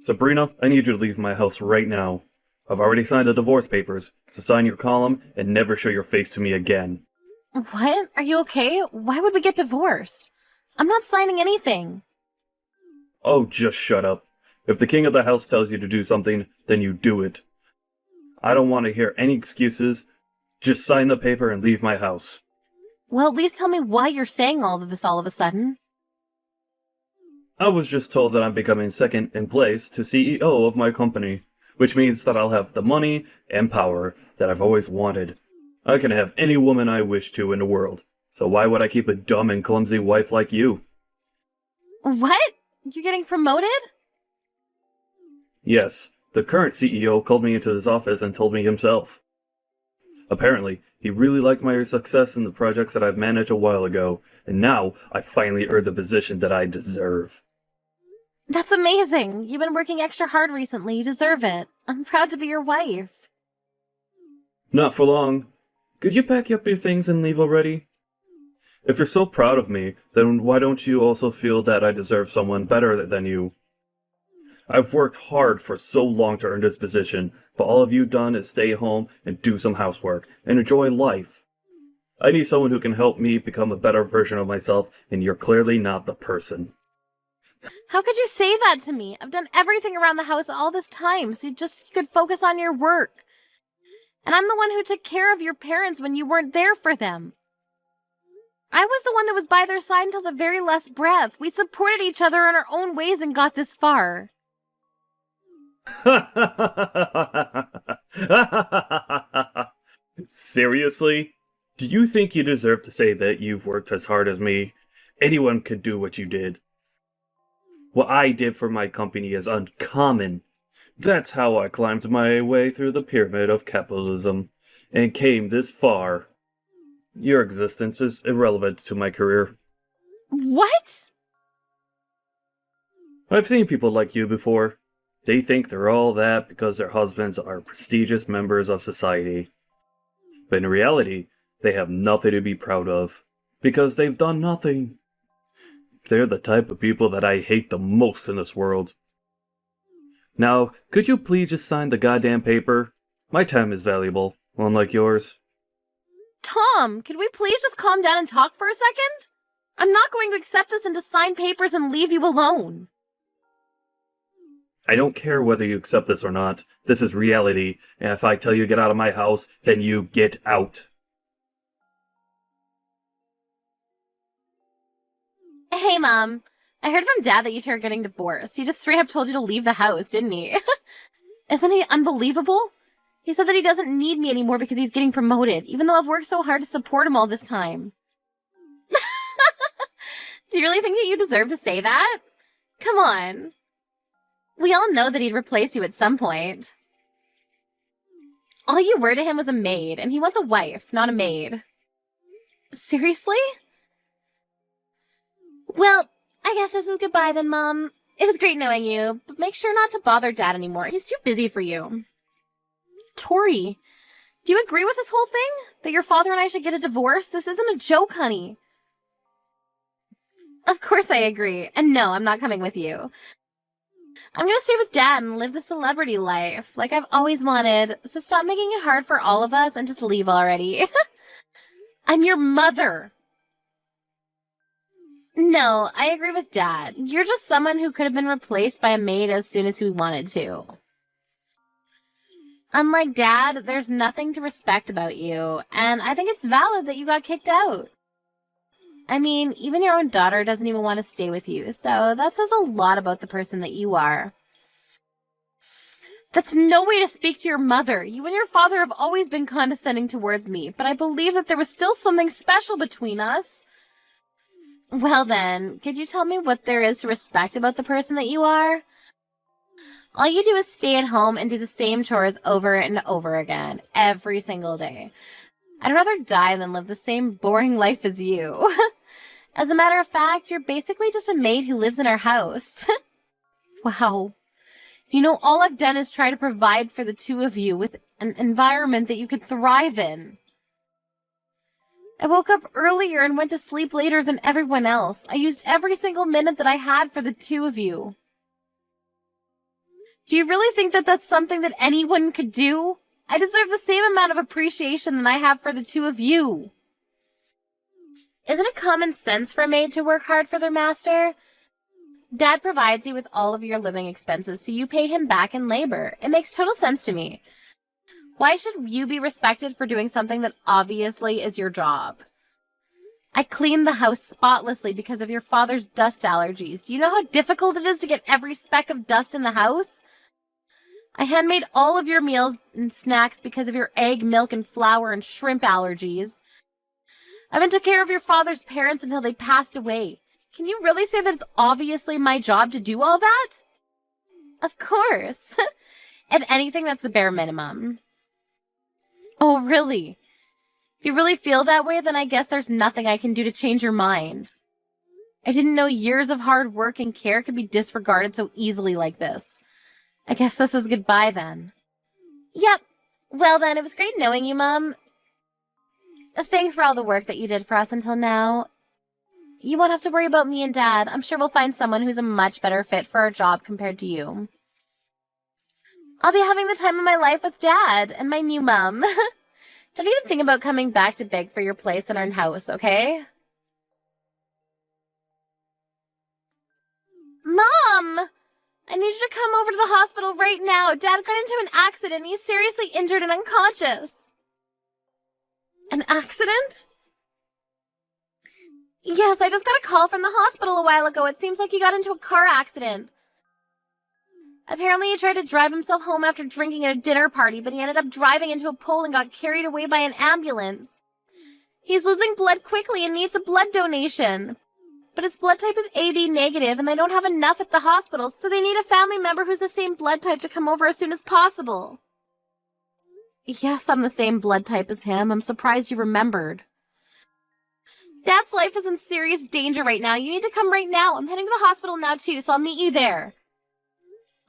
Sabrina, I need you to leave my house right now. I've already signed the divorce papers, so sign your column and never show your face to me again. What? Are you okay? Why would we get divorced? I'm not signing anything. Oh, just shut up. If the king of the house tells you to do something, then you do it. I don't want to hear any excuses. Just sign the paper and leave my house. Well, at least tell me why you're saying all of this all of a sudden. I was just told that I'm becoming second in place to CEO of my company, which means that I'll have the money and power that I've always wanted. I can have any woman I wish to in the world, so why would I keep a dumb and clumsy wife like you? What? You're getting promoted? Yes, the current CEO called me into his office and told me himself. Apparently, he really liked my success in the projects that I've managed a while ago, and now I finally earned the position that I deserve. That's amazing. You've been working extra hard recently. You deserve it. I'm proud to be your wife. Not for long. Could you pack up your things and leave already? If you're so proud of me, then why don't you also feel that I deserve someone better than you? I've worked hard for so long to earn this position, but all of you done is stay home and do some housework and enjoy life. I need someone who can help me become a better version of myself, and you're clearly not the person. How could you say that to me? I've done everything around the house all this time, so you could focus on your work. And I'm the one who took care of your parents when you weren't there for them. I was the one that was by their side until the very last breath. We supported each other in our own ways and got this far. Seriously? Do you think you deserve to say that you've worked as hard as me? Anyone could do what you did. What I did for my company is uncommon. That's how I climbed my way through the pyramid of capitalism and came this far. Your existence is irrelevant to my career. What? I've seen people like you before. They think they're all that because their husbands are prestigious members of society. But in reality, they have nothing to be proud of, because they've done nothing. They're the type of people that I hate the most in this world. Now, could you please just sign the goddamn paper? My time is valuable, unlike yours. Tom, could we please just calm down and talk for a second? I'm not going to accept this and to sign papers and leave you alone. I don't care whether you accept this or not. This is reality, and if I tell you to get out of my house, then you get out. Hey, Mom. I heard from Dad that you two are getting divorced. He just straight up told you to leave the house, didn't he? Isn't he unbelievable? He said that he doesn't need me anymore because he's getting promoted, even though I've worked so hard to support him all this time. Do you really think that you deserve to say that? Come on. We all know that he'd replace you at some point. All you were to him was a maid, and he wants a wife, not a maid. Seriously? Well, I guess this is goodbye then, Mom. It was great knowing you, but make sure not to bother Dad anymore. He's too busy for you. Tori, do you agree with this whole thing? That your father and I should get a divorce? This isn't a joke, honey. Of course I agree. And no, I'm not coming with you. I'm gonna stay with Dad and live the celebrity life, like I've always wanted, so stop making it hard for all of us and just leave already. I'm your mother. No, I agree with Dad. You're just someone who could have been replaced by a maid as soon as we wanted to. Unlike Dad, there's nothing to respect about you, and I think it's valid that you got kicked out. I mean, even your own daughter doesn't even want to stay with you, so that says a lot about the person that you are. That's no way to speak to your mother. You and your father have always been condescending towards me, but I believe that there was still something special between us. Well then, could you tell me what there is to respect about the person that you are? All you do is stay at home and do the same chores over and over again, every single day. I'd rather die than live the same boring life as you. As a matter of fact, you're basically just a maid who lives in our house. Wow. You know, all I've done is try to provide for the two of you with an environment that you could thrive in. I woke up earlier and went to sleep later than everyone else. I used every single minute that I had for the two of you. Do you really think that that's something that anyone could do? I deserve the same amount of appreciation that I have for the two of you. Isn't it common sense for a maid to work hard for their master? Dad provides you with all of your living expenses, so you pay him back in labor. It makes total sense to me. Why should you be respected for doing something that obviously is your job? I cleaned the house spotlessly because of your father's dust allergies. Do you know how difficult it is to get every speck of dust in the house? I handmade all of your meals and snacks because of your egg, milk, and flour and shrimp allergies. I even took care of your father's parents until they passed away. Can you really say that it's obviously my job to do all that? Of course. If anything, that's the bare minimum. Oh, really? If you really feel that way, then I guess there's nothing I can do to change your mind. I didn't know years of hard work and care could be disregarded so easily like this. I guess this is goodbye then. Yep. Well then, it was great knowing you, Mom. Thanks for all the work that you did for us until now. You won't have to worry about me and Dad. I'm sure we'll find someone who's a much better fit for our job compared to you. I'll be having the time of my life with Dad and my new mom. Don't even think about coming back to beg for your place in our house, okay? Mom! I need you to come over to the hospital right now. Dad got into an accident. He's seriously injured and unconscious. An accident? Yes, I just got a call from the hospital a while ago. It seems like he got into a car accident. Apparently he tried to drive himself home after drinking at a dinner party, but he ended up driving into a pole and got carried away by an ambulance. He's losing blood quickly and needs a blood donation. But his blood type is AB negative, and they don't have enough at the hospital, so they need a family member who's the same blood type to come over as soon as possible. Yes, I'm the same blood type as him. I'm surprised you remembered. Dad's life is in serious danger right now. You need to come right now. I'm heading to the hospital now, too, so I'll meet you there.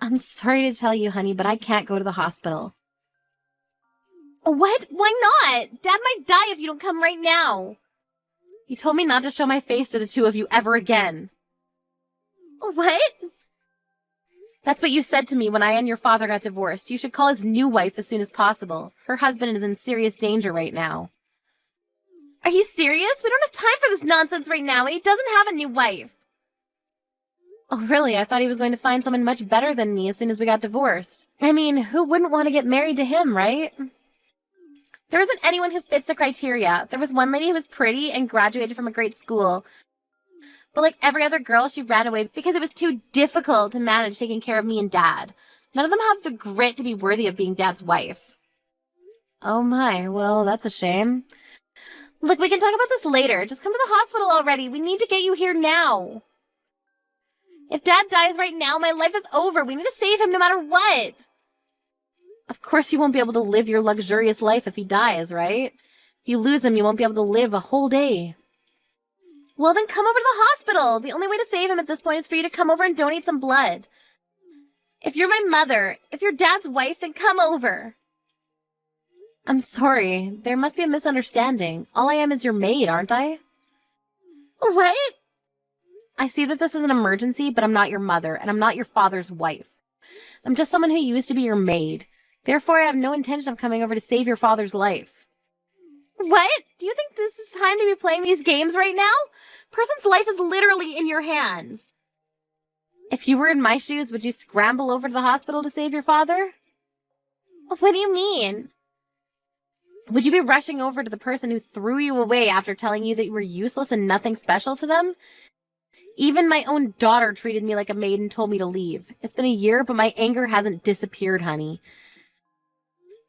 I'm sorry to tell you, honey, but I can't go to the hospital. What? Why not? Dad might die if you don't come right now. You told me not to show my face to the two of you ever again. What? That's what you said to me when I and your father got divorced. You should call his new wife as soon as possible. Her husband is in serious danger right now. Are you serious? We don't have time for this nonsense right now, and he doesn't have a new wife. Oh, really? I thought he was going to find someone much better than me as soon as we got divorced. I mean, who wouldn't want to get married to him, right? There isn't anyone who fits the criteria. There was one lady who was pretty and graduated from a great school. But like every other girl, she ran away because it was too difficult to manage taking care of me and Dad. None of them have the grit to be worthy of being Dad's wife. Oh my, well, that's a shame. Look, we can talk about this later. Just come to the hospital already. We need to get you here now. If Dad dies right now, my life is over. We need to save him no matter what. Of course you won't be able to live your luxurious life if he dies, right? If you lose him, you won't be able to live a whole day. Well, then come over to the hospital. The only way to save him at this point is for you to come over and donate some blood. If you're my mother, if you're Dad's wife, then come over. I'm sorry. There must be a misunderstanding. All I am is your maid, aren't I? What? I see that this is an emergency, but I'm not your mother, and I'm not your father's wife. I'm just someone who used to be your maid. Therefore, I have no intention of coming over to save your father's life. What? Do you think this is time to be playing these games right now? Person's life is literally in your hands. If you were in my shoes, would you scramble over to the hospital to save your father? What do you mean? Would you be rushing over to the person who threw you away after telling you that you were useless and nothing special to them? Even my own daughter treated me like a maid and told me to leave. It's been a year, but my anger hasn't disappeared, honey.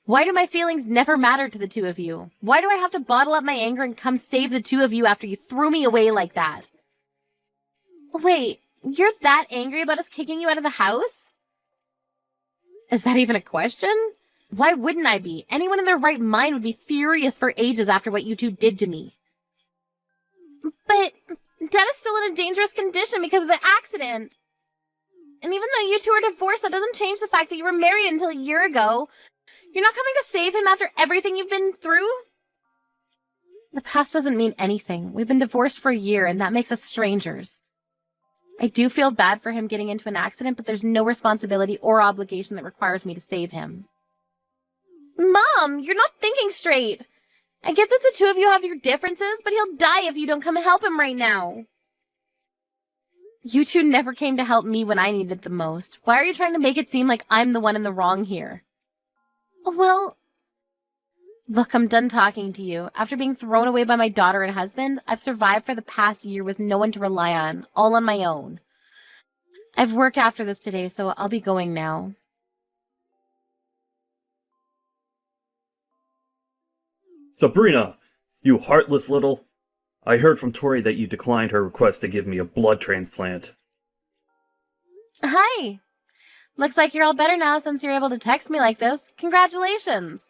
Why do my feelings never matter to the two of you? Why do I have to bottle up my anger and come save the two of you after you threw me away like that? Wait, you're that angry about us kicking you out of the house? Is that even a question? Why wouldn't I be? Anyone in their right mind would be furious for ages after what you two did to me. But Dad is still in a dangerous condition because of the accident. And even though you two are divorced, that doesn't change the fact that you were married until a year ago. You're not coming to save him after everything you've been through? The past doesn't mean anything. We've been divorced for a year, and that makes us strangers. I do feel bad for him getting into an accident, but there's no responsibility or obligation that requires me to save him. Mom, you're not thinking straight. I get that the two of you have your differences, but he'll die if you don't come and help him right now. You two never came to help me when I needed the most. Why are you trying to make it seem like I'm the one in the wrong here? Well, look, I'm done talking to you. After being thrown away by my daughter and husband, I've survived for the past year with no one to rely on, all on my own. I've work after this today, so I'll be going now. Sabrina, you heartless little... I heard from Tori that you declined her request to give me a blood transplant. Hi! Looks like you're all better now since you're able to text me like this. Congratulations!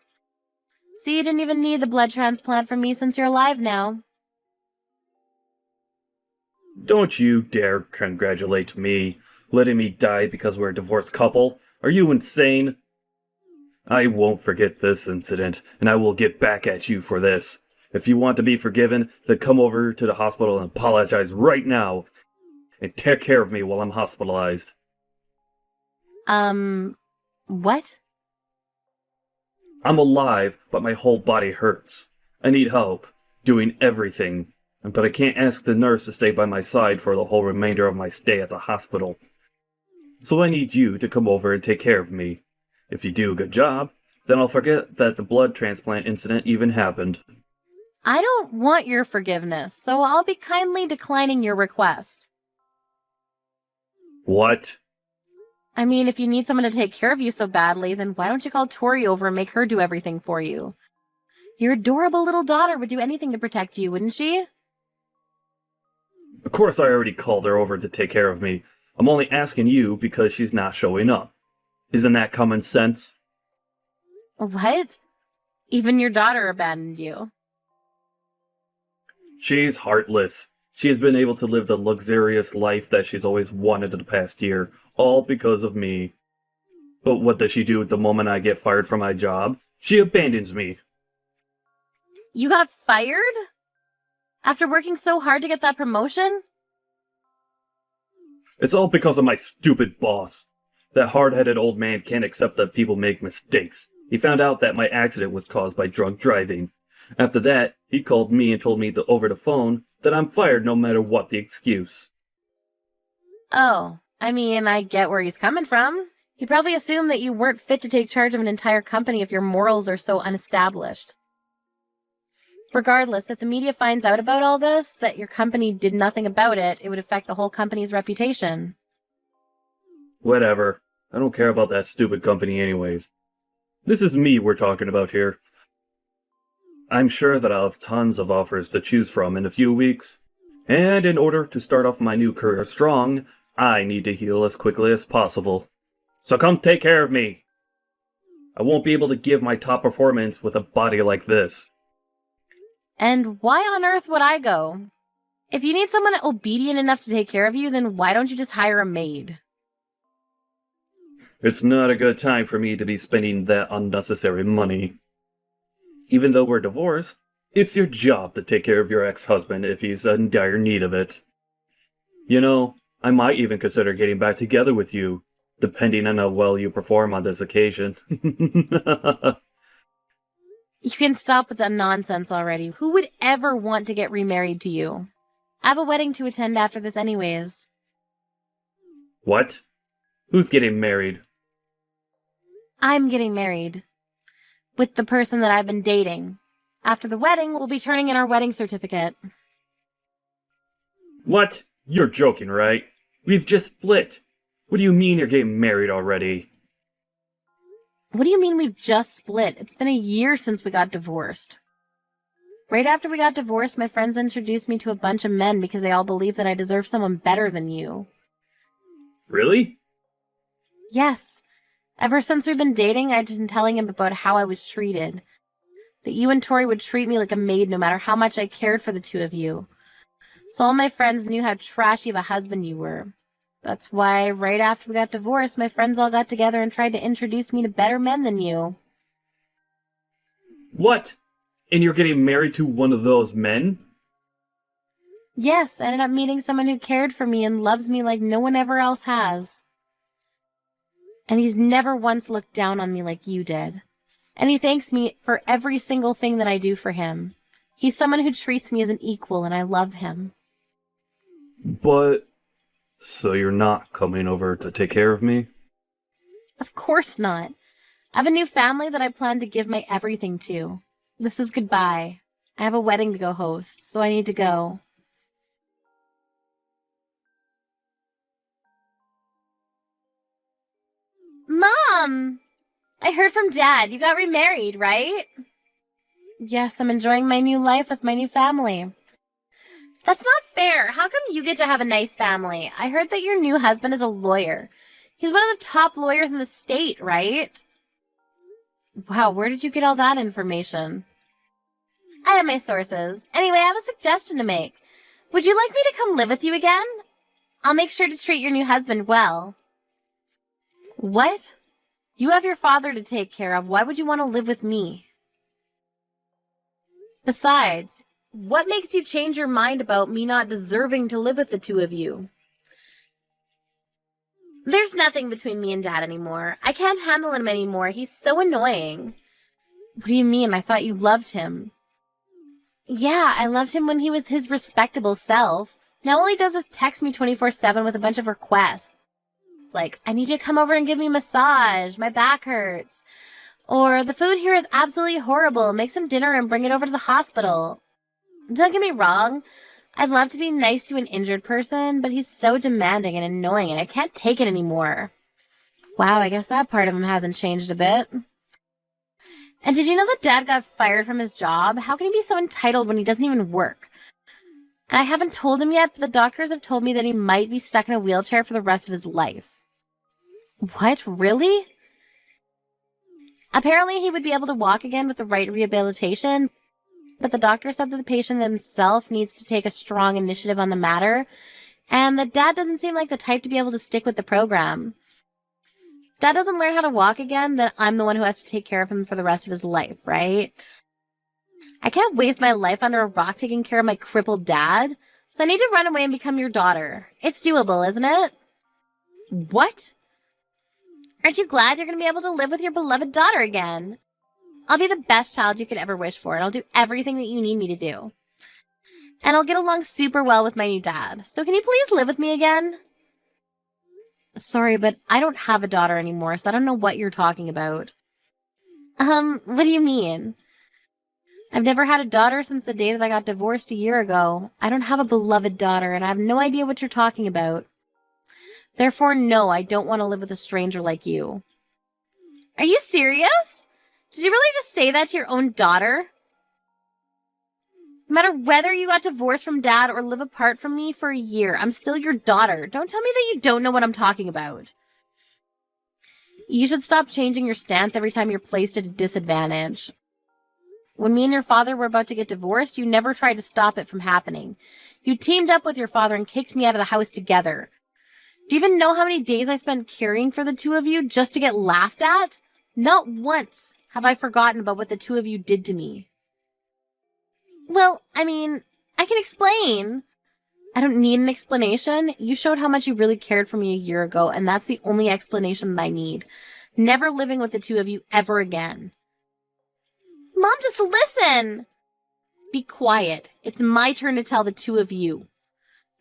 See, you didn't even need the blood transplant from me since you're alive now. Don't you dare congratulate me, letting me die because we're a divorced couple. Are you insane? I won't forget this incident, and I will get back at you for this. If you want to be forgiven, then come over to the hospital and apologize right now. And take care of me while I'm hospitalized. What? I'm alive, but my whole body hurts. I need help, doing everything. But I can't ask the nurse to stay by my side for the whole remainder of my stay at the hospital. So I need you to come over and take care of me. If you do a good job, then I'll forget that the blood transplant incident even happened. I don't want your forgiveness, so I'll be kindly declining your request. What? I mean, if you need someone to take care of you so badly, then why don't you call Tori over and make her do everything for you? Your adorable little daughter would do anything to protect you, wouldn't she? Of course I already called her over to take care of me. I'm only asking you because she's not showing up. Isn't that common sense? What? Even your daughter abandoned you. She's heartless. She has been able to live the luxurious life that she's always wanted in the past year, all because of me. But what does she do at the moment I get fired from my job? She abandons me. You got fired? After working so hard to get that promotion? It's all because of my stupid boss. That hard-headed old man can't accept that people make mistakes. He found out that my accident was caused by drunk driving. After that, he called me and told me over the phone that I'm fired no matter what the excuse. Oh, I mean, I get where he's coming from. He probably assumed that you weren't fit to take charge of an entire company if your morals are so unestablished. Regardless, if the media finds out about all this, that your company did nothing about it, it would affect the whole company's reputation. Whatever. I don't care about that stupid company anyways. This is me we're talking about here. I'm sure that I'll have tons of offers to choose from in a few weeks. And in order to start off my new career strong, I need to heal as quickly as possible. So come take care of me. I won't be able to give my top performance with a body like this. And why on earth would I go? If you need someone obedient enough to take care of you, then why don't you just hire a maid? It's not a good time for me to be spending that unnecessary money. Even though we're divorced, it's your job to take care of your ex-husband if he's in dire need of it. You know, I might even consider getting back together with you, depending on how well you perform on this occasion. You can stop with that nonsense already. Who would ever want to get remarried to you? I have a wedding to attend after this anyways. What? Who's getting married? I'm getting married. With the person that I've been dating. After the wedding, we'll be turning in our wedding certificate. What? You're joking, right? We've just split. What do you mean you're getting married already? What do you mean we've just split? It's been a year since we got divorced. Right after we got divorced, my friends introduced me to a bunch of men because they all believe that I deserve someone better than you. Really? Yes. Ever since we've been dating, I've been telling him about how I was treated. That you and Tori would treat me like a maid no matter how much I cared for the two of you. So all my friends knew how trashy of a husband you were. That's why right after we got divorced, my friends all got together and tried to introduce me to better men than you. What? And you're getting married to one of those men? Yes, I ended up meeting someone who cared for me and loves me like no one ever else has. And he's never once looked down on me like you did. And he thanks me for every single thing that I do for him. He's someone who treats me as an equal, and I love him. But, so you're not coming over to take care of me? Of course not. I have a new family that I plan to give my everything to. This is goodbye. I have a wedding to go host, so I need to go. Mom! I heard from Dad. You got remarried, right? Yes, I'm enjoying my new life with my new family. That's not fair. How come you get to have a nice family? I heard that your new husband is a lawyer. He's one of the top lawyers in the state, right? Wow, where did you get all that information? I have my sources. Anyway, I have a suggestion to make. Would you like me to come live with you again? I'll make sure to treat your new husband well. What? You have your father to take care of. Why would you want to live with me? Besides, what makes you change your mind about me not deserving to live with the two of you? There's nothing between me and Dad anymore. I can't handle him anymore. He's so annoying. What do you mean? I thought you loved him. Yeah, I loved him when he was his respectable self. Now all he does is text me 24/7 with a bunch of requests. Like, I need you to come over and give me a massage. My back hurts. Or, the food here is absolutely horrible. Make some dinner and bring it over to the hospital. Don't get me wrong. I'd love to be nice to an injured person, but he's so demanding and annoying and I can't take it anymore. Wow, I guess that part of him hasn't changed a bit. And did you know that Dad got fired from his job? How can he be so entitled when he doesn't even work? And I haven't told him yet, but the doctors have told me that he might be stuck in a wheelchair for the rest of his life. What? Really? Apparently he would be able to walk again with the right rehabilitation, but the doctor said that the patient himself needs to take a strong initiative on the matter, and that Dad doesn't seem like the type to be able to stick with the program. If Dad doesn't learn how to walk again, then I'm the one who has to take care of him for the rest of his life, right? I can't waste my life under a rock taking care of my crippled dad, so I need to run away and become your daughter. It's doable, isn't it? What? Aren't you glad you're going to be able to live with your beloved daughter again? I'll be the best child you could ever wish for, and I'll do everything that you need me to do. And I'll get along super well with my new dad. So can you please live with me again? Sorry, but I don't have a daughter anymore, so I don't know what you're talking about. What do you mean? I've never had a daughter since the day that I got divorced a year ago. I don't have a beloved daughter, and I have no idea what you're talking about. Therefore, no, I don't want to live with a stranger like you. Are you serious? Did you really just say that to your own daughter? No matter whether you got divorced from Dad or live apart from me for a year, I'm still your daughter. Don't tell me that you don't know what I'm talking about. You should stop changing your stance every time you're placed at a disadvantage. When me and your father were about to get divorced, you never tried to stop it from happening. You teamed up with your father and kicked me out of the house together. Do you even know how many days I spent caring for the two of you just to get laughed at? Not once have I forgotten about what the two of you did to me. Well, I mean, I can explain. I don't need an explanation. You showed how much you really cared for me a year ago, and that's the only explanation that I need. Never living with the two of you ever again. Mom, just listen! Be quiet. It's my turn to tell the two of you.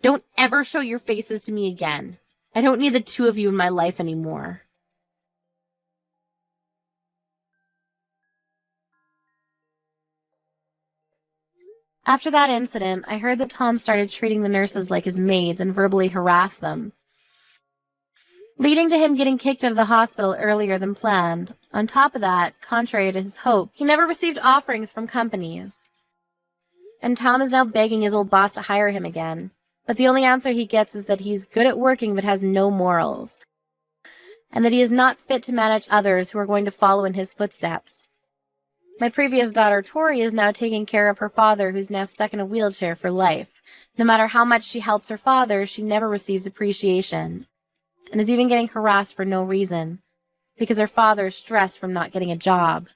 Don't ever show your faces to me again. I don't need the two of you in my life anymore. After that incident, I heard that Tom started treating the nurses like his maids and verbally harassed them, leading to him getting kicked out of the hospital earlier than planned. On top of that, contrary to his hope, he never received offerings from companies. And Tom is now begging his old boss to hire him again. But the only answer he gets is that he's good at working but has no morals, and that he is not fit to manage others who are going to follow in his footsteps. My previous daughter, Tori, is now taking care of her father, who's now stuck in a wheelchair for life. No matter how much she helps her father, she never receives appreciation, and is even getting harassed for no reason, because her father is stressed from not getting a job.